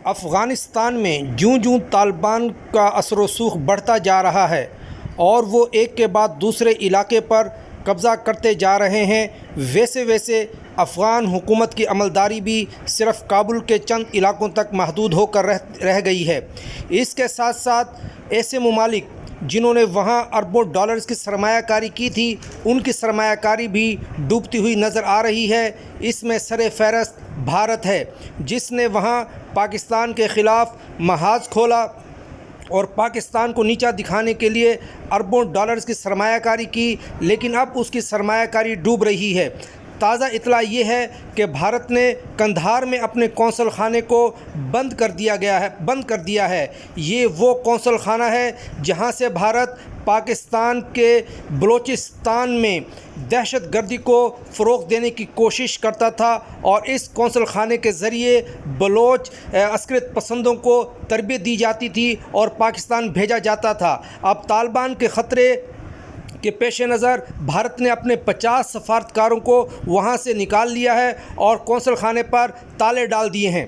افغانستان میں جوں جوں طالبان کا اثر و رسوخ بڑھتا جا رہا ہے اور وہ ایک کے بعد دوسرے علاقے پر قبضہ کرتے جا رہے ہیں، ویسے ویسے افغان حکومت کی عملداری بھی صرف کابل کے چند علاقوں تک محدود ہو کر رہ گئی ہے۔ اس کے ساتھ ساتھ ایسے ممالک جنہوں نے وہاں اربوں ڈالرز کی سرمایہ کاری کی تھی، ان کی سرمایہ کاری بھی ڈوبتی ہوئی نظر آ رہی ہے۔ اس میں سر فہرست بھارت ہے، جس نے وہاں پاکستان کے خلاف محاذ کھولا اور پاکستان کو نیچا دکھانے کے لیے اربوں ڈالرز کی سرمایہ کاری کی، لیکن اب اس کی سرمایہ کاری ڈوب رہی ہے۔ تازہ اطلاع یہ ہے کہ بھارت نے قندھار میں اپنے قونصل خانے کو بند کر دیا ہے۔ یہ وہ قونصل خانہ ہے جہاں سے بھارت پاکستان کے بلوچستان میں دہشت گردی کو فروغ دینے کی کوشش کرتا تھا، اور اس قونصل خانے کے ذریعے بلوچ عسکریت پسندوں کو تربیت دی جاتی تھی اور پاکستان بھیجا جاتا تھا۔ اب طالبان کے خطرے کے پیش نظر بھارت نے اپنے 50 سفارتکاروں کو وہاں سے نکال لیا ہے اور قونصل خانے پر تالے ڈال دیے ہیں۔